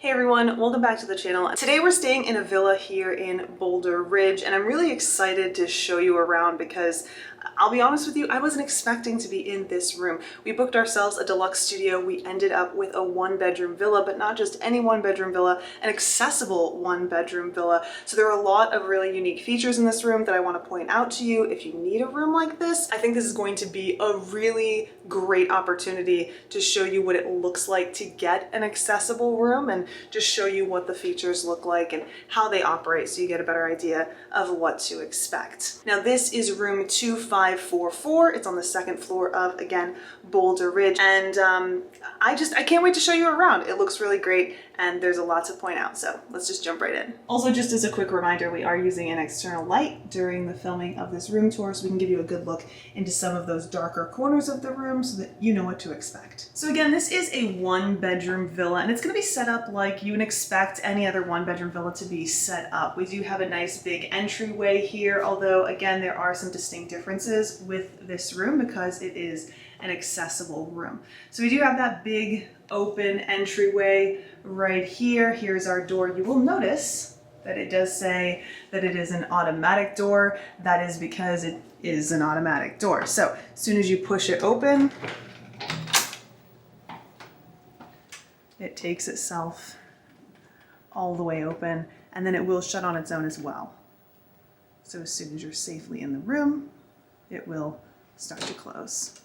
Hey everyone, welcome back to the channel. Today we're staying in a villa here in Boulder Ridge, and I'm really excited to show you around because I'll be honest with you, I wasn't expecting to be in this room. We booked ourselves a deluxe studio. We ended up with a one-bedroom villa, but not just any one-bedroom villa, an accessible one-bedroom villa. So there are a lot of really unique features in this room that I want to point out to you. If you need a room like this, I think this is going to be a really great opportunity to show you what it looks like to get an accessible room and just show you what the features look like and how they operate so you get a better idea of what to expect. Now this is room 2544. It's on the second floor of, again, Boulder Ridge. And I can't wait to show you around. It looks really great and there's a lot to point out. So let's just jump right in. Also, just as a quick reminder, we are using an external light during the filming of this room tour so we can give you a good look into some of those darker corners of the room so that you know what to expect. So again, this is a one-bedroom villa and it's going to be set up like you would expect any other one-bedroom villa to be set up. We do have a nice big entryway here, although again, there are some distinct differences with this room because it is an accessible room. So we do have that big open entryway right here. Here's our door. You will notice that it does say that it is an automatic door. That is because it is an automatic door. So as soon as you push it open, it takes itself all the way open, and then it will shut on its own as well. So as soon as you're safely in the room, it will start to close.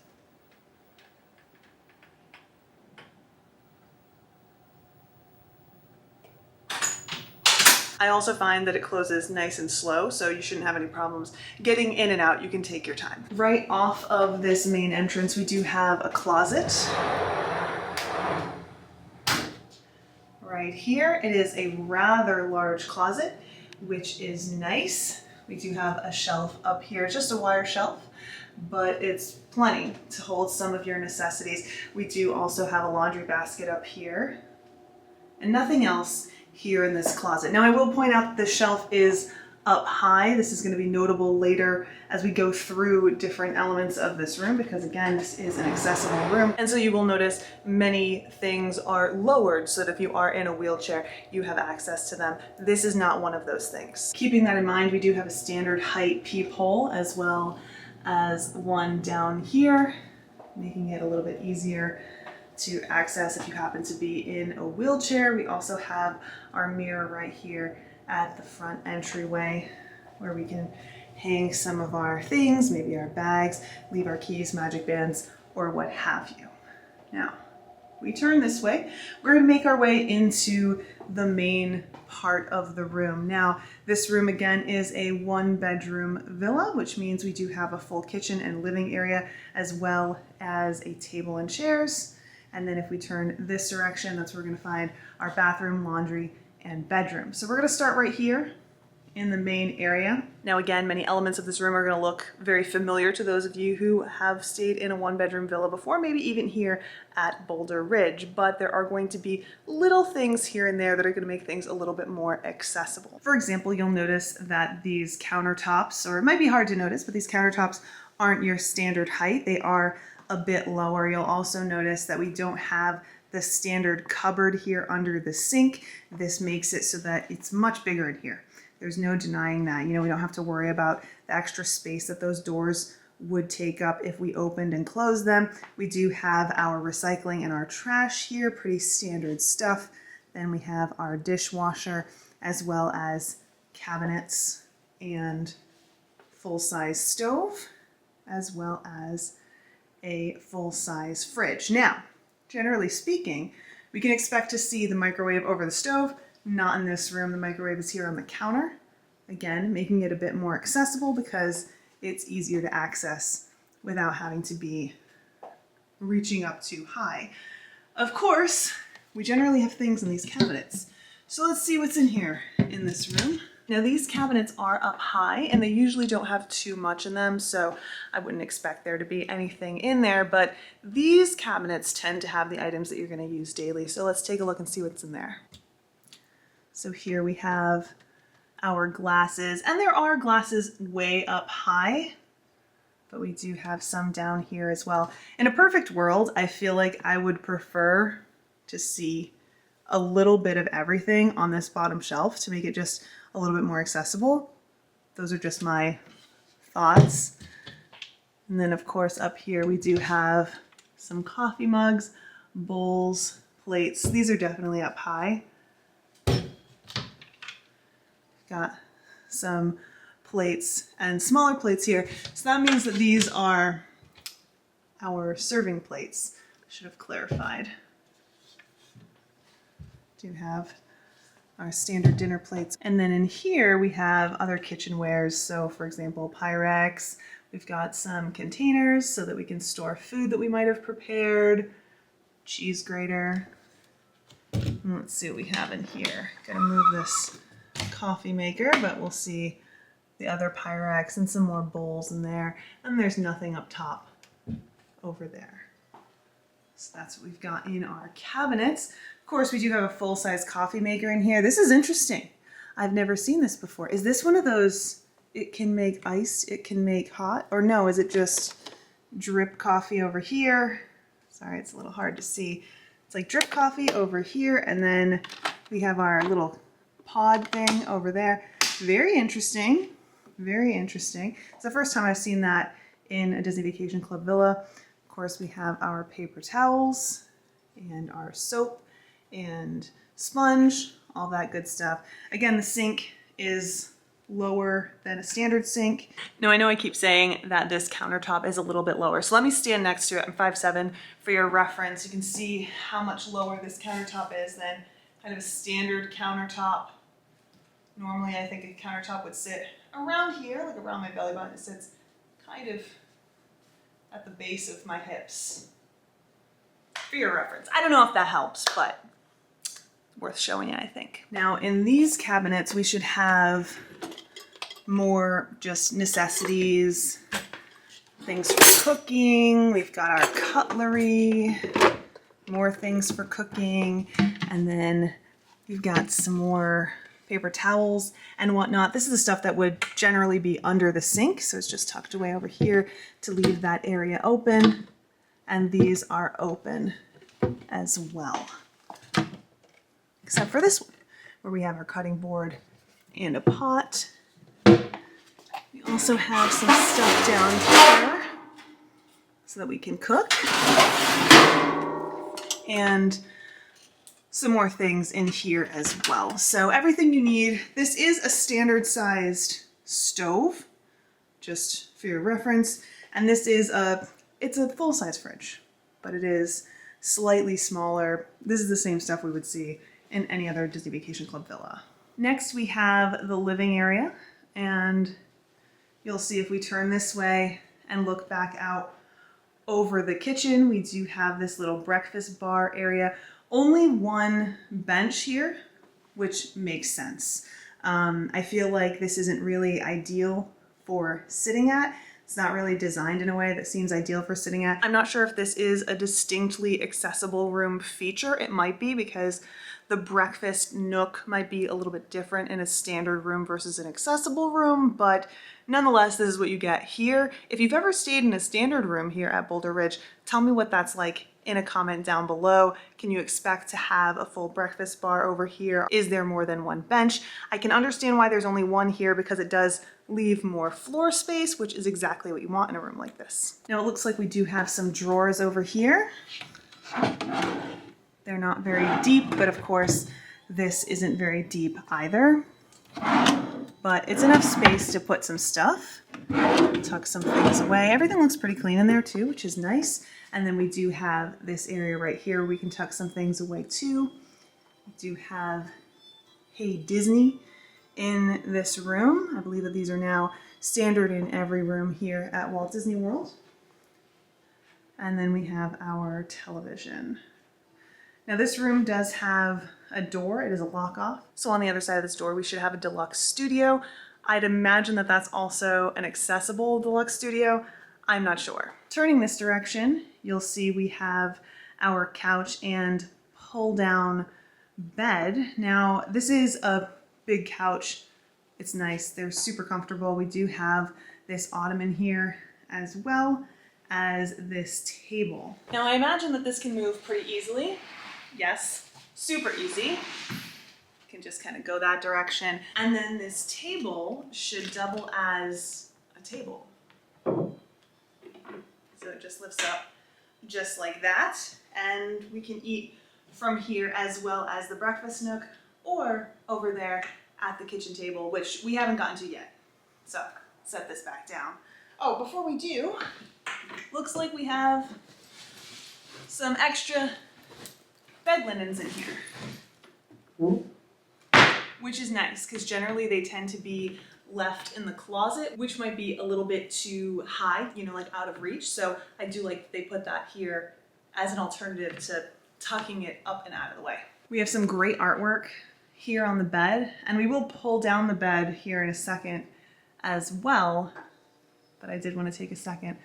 I also find that it closes nice and slow, so you shouldn't have any problems getting in and out. You can take your time. Right off of this main entrance, we do have a closet. Right here, it is a rather large closet, which is nice. We do have a shelf up here, just a wire shelf, but it's plenty to hold some of your necessities. We do also have a laundry basket up here and nothing else here in this closet. Now I will point out that the shelf is up high. This is going to be notable later as we go through different elements of this room because again, this is an accessible room. And so you will notice many things are lowered so that if you are in a wheelchair, you have access to them. This is not one of those things. Keeping that in mind, we do have a standard height peephole as well as one down here, making it a little bit easier to access if you happen to be in a wheelchair. We also have our mirror right here at the front entryway where we can hang some of our things, maybe our bags, leave our keys, magic bands, or what have you. Now, we turn this way, we're gonna make our way into the main part of the room. Now, this room again is a one-bedroom villa, which means we do have a full kitchen and living area as well as a table and chairs. And then if we turn this direction, that's where we're gonna find our bathroom, laundry, and bedroom. So we're gonna start right here in the main area. Now again, many elements of this room are gonna look very familiar to those of you who have stayed in a one-bedroom villa before, maybe even here at Boulder Ridge, but there are going to be little things here and there that are gonna make things a little bit more accessible. For example, you'll notice that these countertops, or it might be hard to notice, but these countertops aren't your standard height. They are a bit lower. You'll also notice that we don't have the standard cupboard here under the sink. This makes it so that it's much bigger in here. There's no denying that. You know, we don't have to worry about the extra space that those doors would take up if we opened and closed them. We do have our recycling and our trash here, pretty standard stuff. Then we have our dishwasher as well as cabinets and full-size stove as well as a full-size fridge. Now, generally speaking, we can expect to see the microwave over the stove. Not in this room. The microwave is here on the counter. Again, making it a bit more accessible because it's easier to access without having to be reaching up too high. Of course, we generally have things in these cabinets. So let's see what's in here in this room. Now these cabinets are up high and they usually don't have too much in them, so I wouldn't expect there to be anything in there, but these cabinets tend to have the items that you're going to use daily. So let's take a look and see what's in there. So here we have our glasses, and there are glasses way up high, but we do have some down here as well. In a perfect world, I feel like I would prefer to see a little bit of everything on this bottom shelf to make it just a little bit more accessible. Those are just my thoughts. And then of course up here we do have some coffee mugs, bowls, plates. These are definitely up high. Got some plates and smaller plates here. So that means that these are our serving plates. I should have clarified. Do have our standard dinner plates. And then in here we have other kitchenwares. So for example, Pyrex. We've got some containers so that we can store food that we might have prepared. Cheese grater. And let's see what we have in here. Gotta move this coffee maker, but we'll see the other Pyrex and some more bowls in there. And there's nothing up top over there. So that's what we've got in our cabinets. Of course, we do have a full-size coffee maker in here. This is interesting. I've never seen this before. Is this one of those, it can make iced, it can make hot? Or no, is it just drip coffee over here? Sorry, it's a little hard to see. It's like drip coffee over here, and then we have our little pod thing over there. Very interesting. Very interesting. It's the first time I've seen that in a Disney Vacation Club villa. Of course, we have our paper towels and our soap and sponge, all that good stuff. Again, the sink is lower than a standard sink. Now, I know I keep saying that this countertop is a little bit lower, so let me stand next to it. I'm 5'7". For your reference, you can see how much lower this countertop is than kind of a standard countertop. Normally, I think a countertop would sit around here, like around my belly button. It sits kind of at the base of my hips. For your reference. I don't know if that helps, but worth showing you, I think. Now, in these cabinets, we should have more just necessities, things for cooking. We've got our cutlery, more things for cooking, and then you've got some more paper towels and whatnot. This is the stuff that would generally be under the sink, so it's just tucked away over here to leave that area open. And these are open as well, except for this one, where we have our cutting board and a pot. We also have some stuff down here so that we can cook, and some more things in here as well. So everything you need. This is a standard sized stove, just for your reference. And this is it's a full size fridge, but it is slightly smaller. This is the same stuff we would see in any other Disney Vacation Club villa. Next, we have the living area, and you'll see if we turn this way and look back out over the kitchen, we do have this little breakfast bar area. Only one bench here, which makes sense. I feel like this isn't really ideal for sitting at. It's not really designed in a way that seems ideal for sitting at. I'm not sure if this is a distinctly accessible room feature. It might be, because the breakfast nook might be a little bit different in a standard room versus an accessible room, but nonetheless, this is what you get here. If you've ever stayed in a standard room here at Boulder Ridge, tell me what that's like in a comment down below. Can you expect to have a full breakfast bar over here? Is there more than one bench? I can understand why there's only one here, because it does leave more floor space, which is exactly what you want in a room like this. Now, it looks like we do have some drawers over here. They're not very deep, but of course, this isn't very deep either. But it's enough space to put some stuff, tuck some things away. Everything looks pretty clean in there too, which is nice. And then we do have this area right here where we can tuck some things away too. We do have Hey Disney in this room. I believe that these are now standard in every room here at Walt Disney World. And then we have our television. Now, this room does have a door. It is a lock off. So on the other side of this door, we should have a deluxe studio. I'd imagine that that's also an accessible deluxe studio. I'm not sure. Turning this direction, you'll see we have our couch and pull down bed. Now, this is a big couch. It's nice. They're super comfortable. We do have this ottoman here, as well as this table. Now, I imagine that this can move pretty easily. Yes, Super easy. You can just kind of go that direction. And then this table should double as a table. So it just lifts up just like that. And we can eat from here as well as the breakfast nook or over there at the kitchen table, which we haven't gotten to yet. So set this back down. Oh, before we do, looks like we have some extra bed linens in here, which is nice because generally they tend to be left in the closet, which might be a little bit too high, you know, like out of reach. So I do like they put that here as an alternative to tucking it up and out of the way. We have some great artwork here on the bed, and we will pull down the bed here in a second as well. But I did want to take a second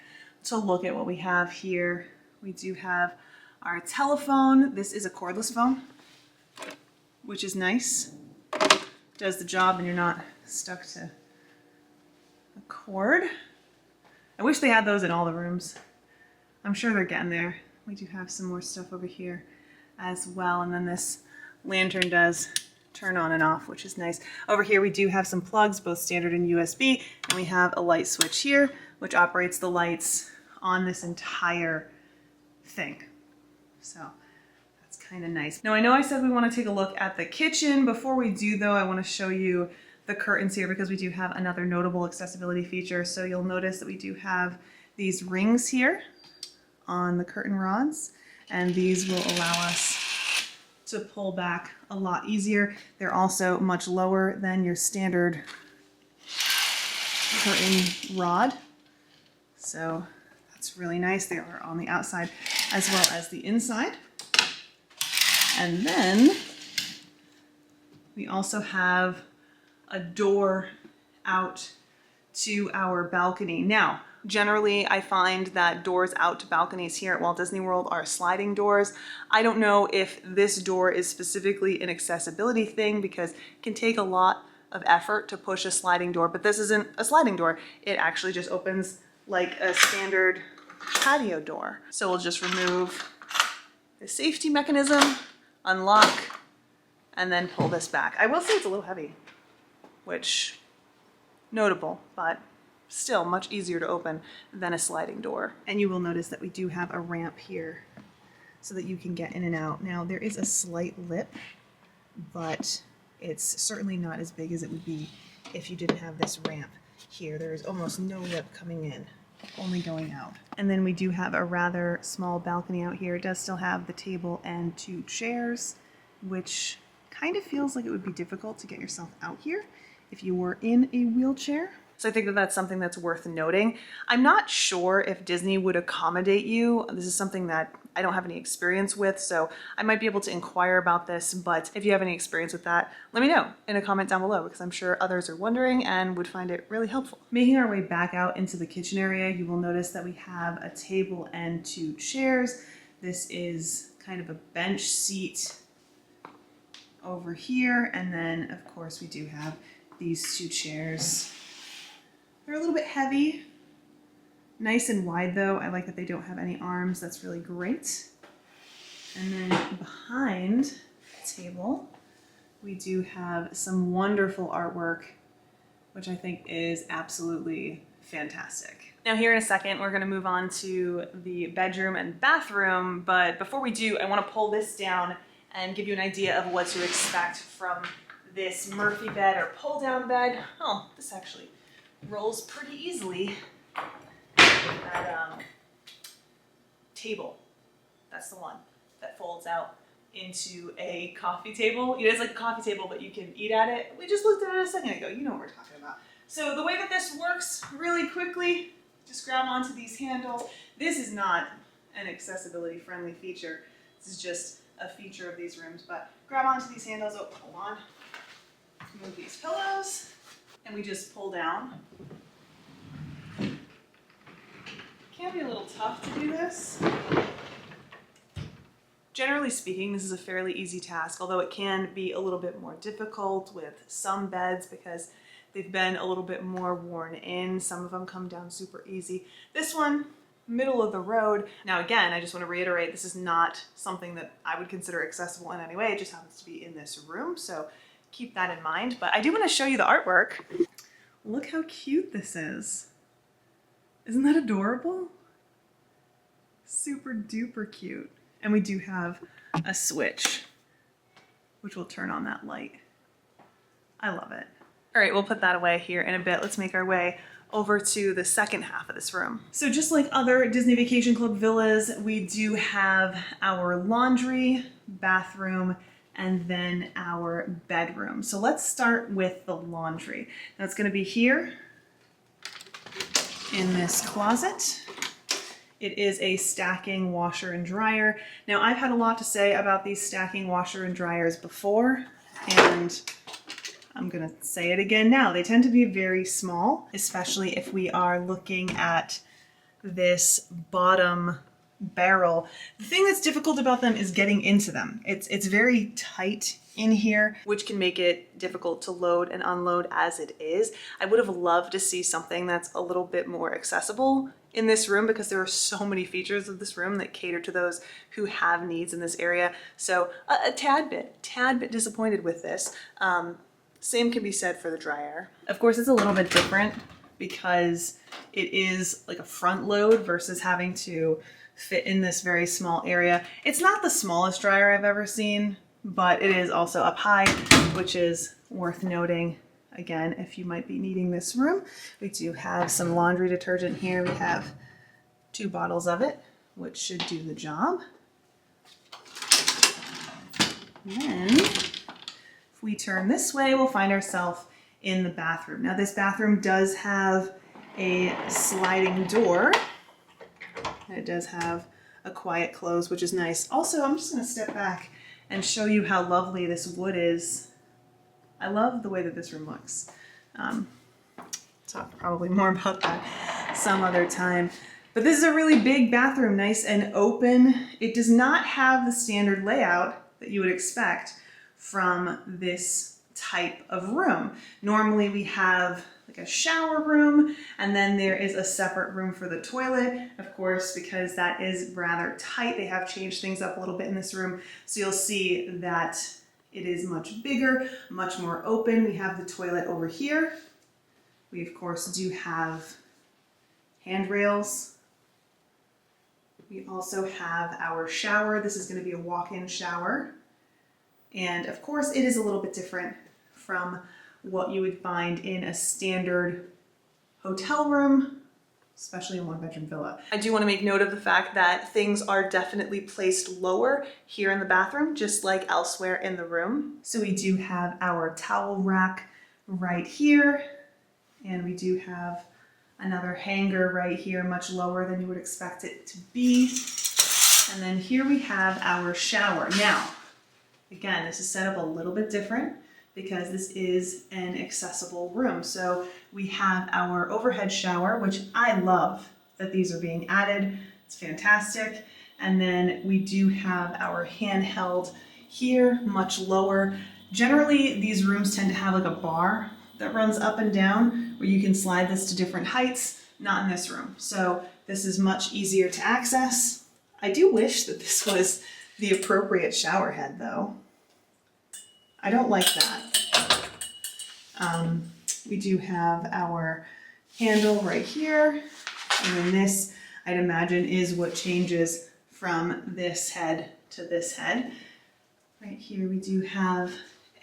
to look at what we have here. We do have our telephone. This is a cordless phone, which is nice. Does the job and you're not stuck to a cord. I wish they had those in all the rooms. I'm sure they're getting there. We do have some more stuff over here as well. And then this lantern does turn on and off, which is nice. Over here we do have some plugs, both standard and USB, and we have a light switch here, which operates the lights on this entire thing. So that's kind of nice. Now I know I said we want to take a look at the kitchen. Before we do though, I want to show you the curtains here because we do have another notable accessibility feature. So you'll notice that we do have these rings here on the curtain rods, and these will allow us to pull back a lot easier. They're also much lower than your standard curtain rod. So that's really nice. They are on the outside as well as the inside. And then we also have a door out to our balcony. Now, generally, I find that doors out to balconies here at Walt Disney World are sliding doors. I don't know if this door is specifically an accessibility thing because it can take a lot of effort to push a sliding door, but this isn't a sliding door. It actually just opens like a standard patio door. So we'll just remove the safety mechanism, unlock, and then pull this back. I will say it's a little heavy, which notable, but still much easier to open than a sliding door. And you will notice that we do have a ramp here so that you can get in and out. Now there is a slight lip, but it's certainly not as big as it would be if you didn't have this ramp here. There is almost no lip coming in, only going out. And then we do have a rather small balcony out here. It does still have the table and 2 chairs, which kind of feels like it would be difficult to get yourself out here if you were in a wheelchair. So I think that that's something that's worth noting. I'm not sure if Disney would accommodate you. This is something that I don't have any experience with, so I might be able to inquire about this, but if you have any experience with that, let me know in a comment down below because I'm sure others are wondering and would find it really helpful. Making our way back out into the kitchen area, you will notice that we have a table and 2 chairs. This is kind of a bench seat over here, and then of course we do have these 2 chairs. They're a little bit heavy, nice and wide though. I like that they don't have any arms. That's really great. And then behind the table, we do have some wonderful artwork, which I think is absolutely fantastic. Now here in a second, we're gonna move on to the bedroom and bathroom, but before we do, I wanna pull this down and give you an idea of what to expect from this Murphy bed or pull down bed. Oh, this actually rolls pretty easily. That table, that's the one that folds out into a coffee table. It is like a coffee table, but you can eat at it. We just looked at it a second ago. You know what we're talking about. So the way that this works really quickly, just grab onto these handles. This is not an accessibility friendly feature. This is just a feature of these rooms, but grab onto these handles. Oh, hold on. Move these pillows. And we just pull down. Can be a little tough to do this. Generally speaking, this is a fairly easy task, although it can be a little bit more difficult with some beds because they've been a little bit more worn in. Some of them come down super easy. This one, middle of the road. Now again, I just want to reiterate, this is not something that I would consider accessible in any way. It just happens to be in this room, so keep that in mind. But I do want to show you the artwork. Look how cute this is. Isn't that adorable? Super duper cute. And we do have a switch, which will turn on that light. I love it. All right, we'll put that away here in a bit. Let's make our way over to the second half of this room. So just like other Disney Vacation Club villas, we do have our laundry, bathroom, and then our bedroom. So let's start with the laundry. Now it's gonna be here in this closet. It is a stacking washer and dryer. Now I've had a lot to say about these stacking washer and dryers before, and I'm gonna say it again now. They tend to be very small, especially if we are looking at this bottom barrel. The thing that's difficult about them is getting into them. It's very tight in here, which can make it difficult to load and unload as it is. I would have loved to see something that's a little bit more accessible in this room, because there are so many features of this room that cater to those who have needs in this area. So a tad bit disappointed with this. Same can be said for the dryer. Of course, it's a little bit different because it is like a front load versus having to fit in this very small area. It's not the smallest dryer I've ever seen, but it is also up high, which is worth noting. Again, if you might be needing this room. We do have some laundry detergent here. We have 2 bottles of it, which should do the job. And then if we turn this way, we'll find ourselves in the bathroom. Now this bathroom does have a sliding door, and it does have a quiet close, which is nice. Also, I'm just gonna step back and show you how lovely this wood is. I love the way that this room looks. Talk probably more about that some other time. But this is a really big bathroom, nice and open. It does not have the standard layout that you would expect from this type of room. Normally we have like a shower room, and then there is a separate room for the toilet. Of course, because that is rather tight, they have changed things up a little bit in this room. So you'll see that it is much bigger, much more open. We have the toilet over here. We of course do have handrails. We also have our shower. This is going to be a walk-in shower. And of course it is a little bit different from what you would find in a standard hotel room, especially a 1-bedroom villa. I do want to make note of the fact that things are definitely placed lower here in the bathroom, just like elsewhere in the room. So we do have our towel rack right here, and we do have another hanger right here, much lower than you would expect it to be. And then here we have our shower. Now, again, this is set up a little bit different because this is an accessible room. So we have our overhead shower, which I love that these are being added. It's fantastic. And then we do have our handheld here, much lower. Generally, these rooms tend to have like a bar that runs up and down where you can slide this to different heights, not in this room. So this is much easier to access. I do wish that this was the appropriate shower head though. I don't like that. We do have our handle right here, and then this, I'd imagine, is what changes from this head to this head. Right here we do have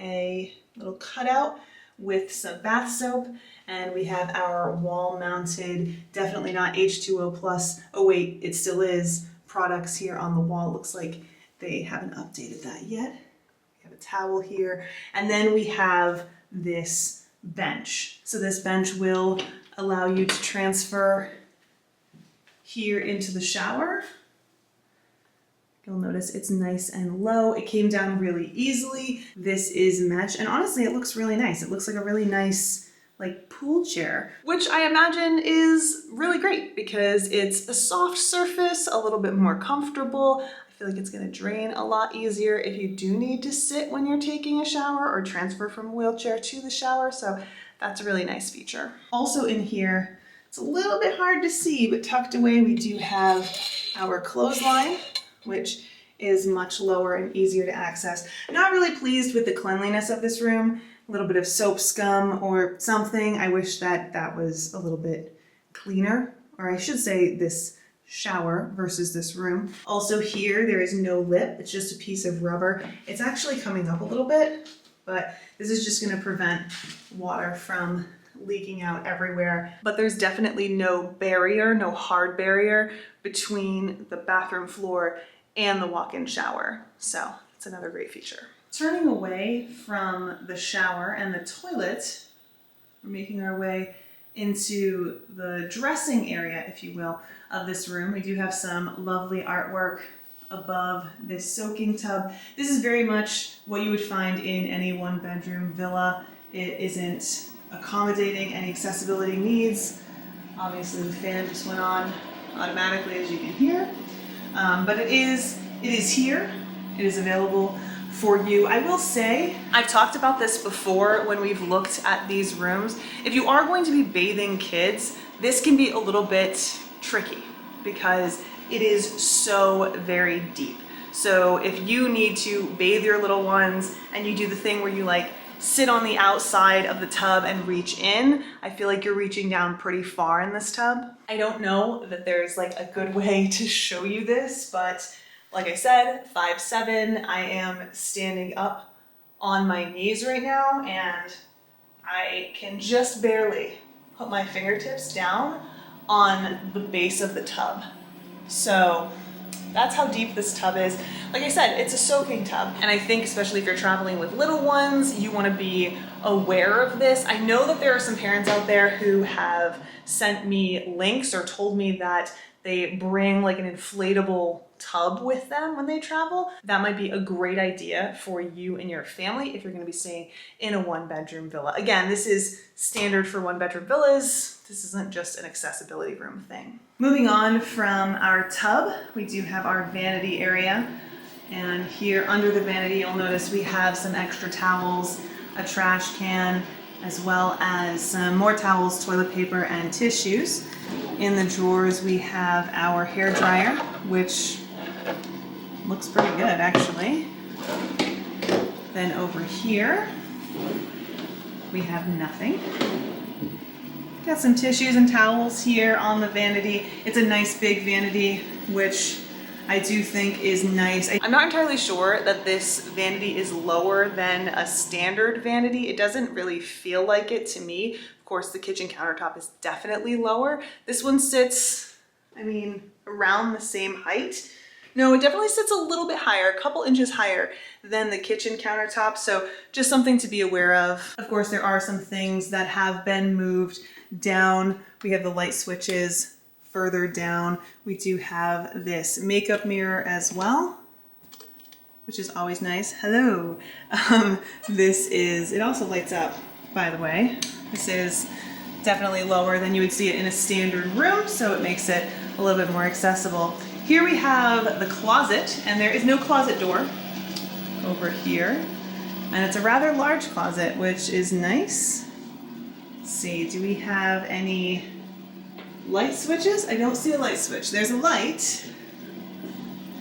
a little cutout with some bath soap, and we have our wall-mounted, definitely not H2O plus, oh wait, it still is, products here on the wall. Looks like they haven't updated that yet. We have a towel here, and then we have this bench. So this bench will allow you to transfer here into the shower. You'll notice it's nice and low. It came down really easily. This is mesh, and honestly, it looks really nice. It looks like a really nice like pool chair, which I imagine is really great because it's a soft surface, a little bit more comfortable. I feel like it's gonna drain a lot easier if you do need to sit when you're taking a shower or transfer from a wheelchair to the shower. So that's a really nice feature. Also in here, It's a little bit hard to see, but tucked away we do have our clothesline, which is much lower and easier to access. Not really pleased with the cleanliness of this room. A little bit of soap scum or something. I wish that that was a little bit cleaner, or I should say this shower versus this room. Also here, there is no lip. It's just a piece of rubber. It's actually coming up a little bit, but this is just gonna prevent water from leaking out everywhere. But there's definitely no barrier, no hard barrier between the bathroom floor and the walk-in shower. So it's another great feature. Turning away from the shower and the toilet, we're making our way into the dressing area, if you will, of this room. We do have some lovely artwork above this soaking tub. This is very much what you would find in any one-bedroom villa. It isn't accommodating any accessibility needs. Obviously the fan just went on automatically, as you can hear. But it is here. It is available for you. I will say, I've talked about this before when we've looked at these rooms. If you are going to be bathing kids, this can be a little bit tricky because it is so very deep. So if you need to bathe your little ones and you do the thing where you like sit on the outside of the tub and reach in, I feel like you're reaching down pretty far in this tub. I don't know that there's like a good way to show you this, but like I said, 5'7", I am standing up on my knees right now and I can just barely put my fingertips down on the base of the tub. So that's how deep this tub is. Like I said, it's a soaking tub. And I think especially if you're traveling with little ones, you wanna be aware of this. I know that there are some parents out there who have sent me links or told me that they bring like an inflatable tub with them when they travel. That might be a great idea for you and your family if you're gonna be staying in a one-bedroom villa. Again, this is standard for one-bedroom villas. This isn't just an accessibility room thing. Moving on from our tub, we do have our vanity area. And here under the vanity, you'll notice we have some extra towels, a trash can, as well as some more towels, toilet paper, and tissues. In the drawers, we have our hair dryer, which looks pretty good actually. Then over here, we have nothing. Got some tissues and towels here on the vanity. It's a nice big vanity, which I do think is nice. I'm not entirely sure that this vanity is lower than a standard vanity. It doesn't really feel like it to me. Of course, the kitchen countertop is definitely lower. This one sits, I mean, around the same height. No, it definitely sits a little bit higher, a couple inches higher than the kitchen countertop. So just something to be aware of. Of course, there are some things that have been moved down. We have the light switches further down. We do have this makeup mirror as well, which is always nice. Hello. It also lights up, by the way. This is definitely lower than you would see it in a standard room, so it makes it a little bit more accessible. Here we have the closet, and there is no closet door over here. And it's a rather large closet, which is nice. Let's see, do we have any light switches? I don't see a light switch. There's a light.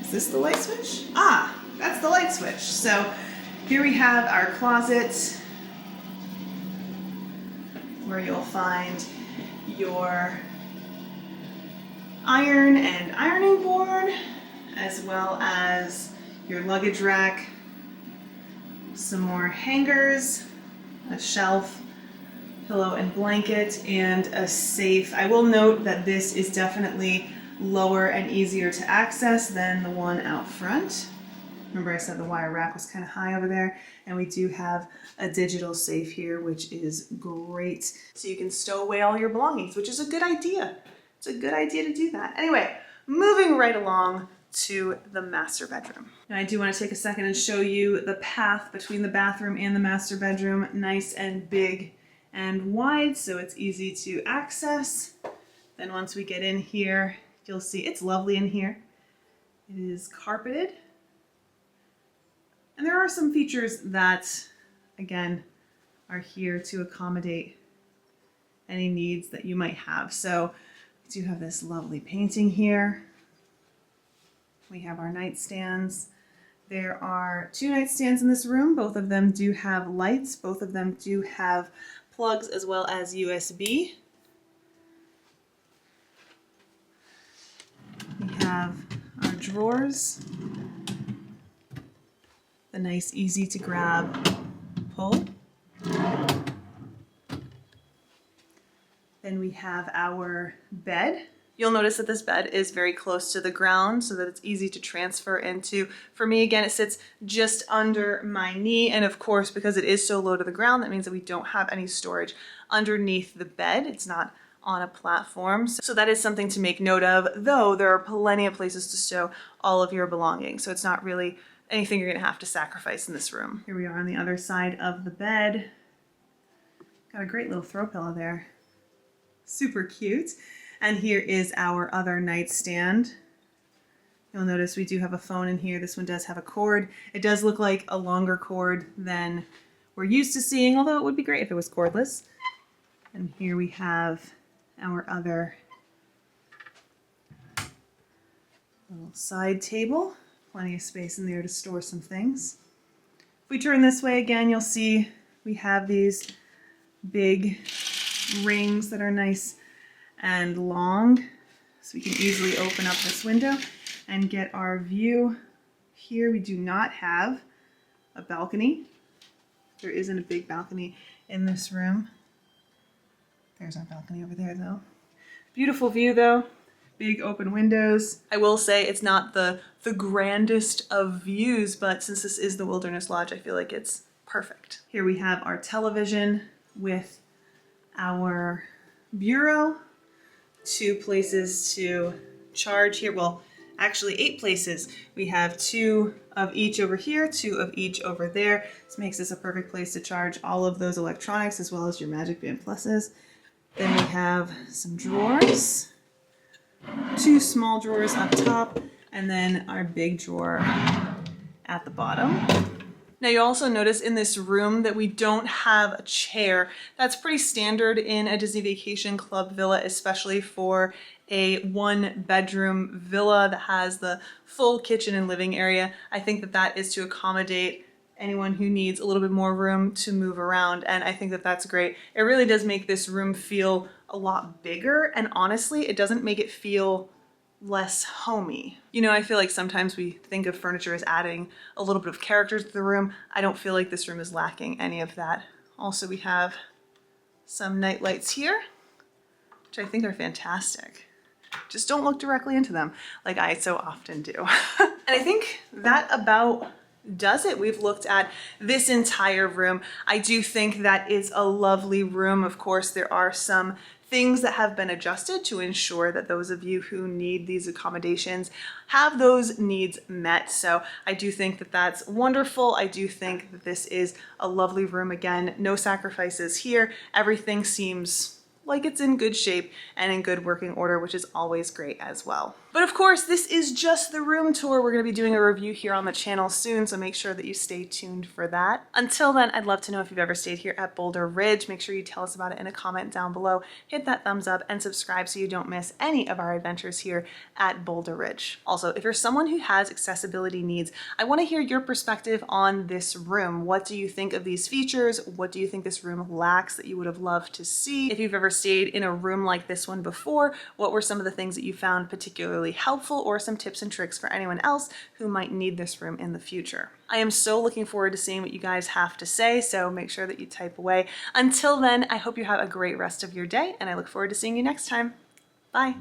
Is this the light switch? Ah, that's the light switch. So here we have our closet where you'll find your iron and ironing board, as well as your luggage rack, some more hangers, a shelf, pillow and blanket, and a safe. I will note that this is definitely lower and easier to access than the one out front. Remember I said the wire rack was kind of high over there, and we do have a digital safe here, which is great. So you can stow away all your belongings, which is a good idea. It's a good idea to do that. Anyway, moving right along to the master bedroom. Now I do want to take a second and show you the path between the bathroom and the master bedroom. Nice and big and wide, so it's easy to access. Then once we get in here, you'll see it's lovely in here. It is carpeted. And there are some features that, again, are here to accommodate any needs that you might have. So we do have this lovely painting here. We have our nightstands. There are 2 nightstands in this room. Both of them do have lights. Both of them do have plugs as well as USB. We have our drawers. The nice, easy to grab pull. Then we have our bed. You'll notice that this bed is very close to the ground so that it's easy to transfer into. For me, again, it sits just under my knee. And of course, because it is so low to the ground, that means that we don't have any storage underneath the bed. It's not on a platform. So that is something to make note of, though there are plenty of places to stow all of your belongings. So it's not really anything you're gonna have to sacrifice in this room. Here we are on the other side of the bed. Got a great little throw pillow there. Super cute. And here is our other nightstand. You'll notice we do have a phone in here. This one does have a cord. It does look like a longer cord than we're used to seeing, although it would be great if it was cordless. And here we have our other little side table. Plenty of space in there to store some things. If we turn this way again, you'll see we have these big rings that are nice and long, so we can easily open up this window and get our view. Here we do not have a balcony. There isn't a big balcony in this room. There's our balcony over there though. Beautiful view though, big open windows. I will say it's not the grandest of views, but since this is the Wilderness Lodge, I feel like it's perfect. Here we have our television with our bureau, 2 places to charge here. Well, actually 8 places. We have 2 of each over here, 2 of each over there. This makes this a perfect place to charge all of those electronics as well as your Magic Band Pluses. Then we have some drawers, 2 small drawers up top, and then our big drawer at the bottom. Now you also notice in this room that we don't have a chair. That's pretty standard in a Disney Vacation Club villa, especially for a 1-bedroom villa that has the full kitchen and living area. I think that that is to accommodate anyone who needs a little bit more room to move around, and I think that that's great. It really does make this room feel a lot bigger, and honestly, it doesn't make it feel less homey. You know, I feel like sometimes we think of furniture as adding a little bit of character to the room. I don't feel like this room is lacking any of that. Also, we have some night lights here, which I think are fantastic. Just don't look directly into them like I so often do. And I think that about does it. We've looked at this entire room. I do think that is a lovely room. Of course, there are some things that have been adjusted to ensure that those of you who need these accommodations have those needs met. So I do think that that's wonderful. I do think that this is a lovely room. Again, no sacrifices here. Everything seems like it's in good shape and in good working order, which is always great as well. But of course, this is just the room tour. We're gonna be doing a review here on the channel soon, so make sure that you stay tuned for that. Until then, I'd love to know if you've ever stayed here at Boulder Ridge. Make sure you tell us about it in a comment down below. Hit that thumbs up and subscribe so you don't miss any of our adventures here at Boulder Ridge. Also, if you're someone who has accessibility needs, I wanna hear your perspective on this room. What do you think of these features? What do you think this room lacks that you would have loved to see? If you've ever stayed in a room like this one before, what were some of the things that you found particularly helpful, or some tips and tricks for anyone else who might need this room in the future? I am so looking forward to seeing what you guys have to say, so make sure that you type away. Until then, I hope you have a great rest of your day, and I look forward to seeing you next time. Bye.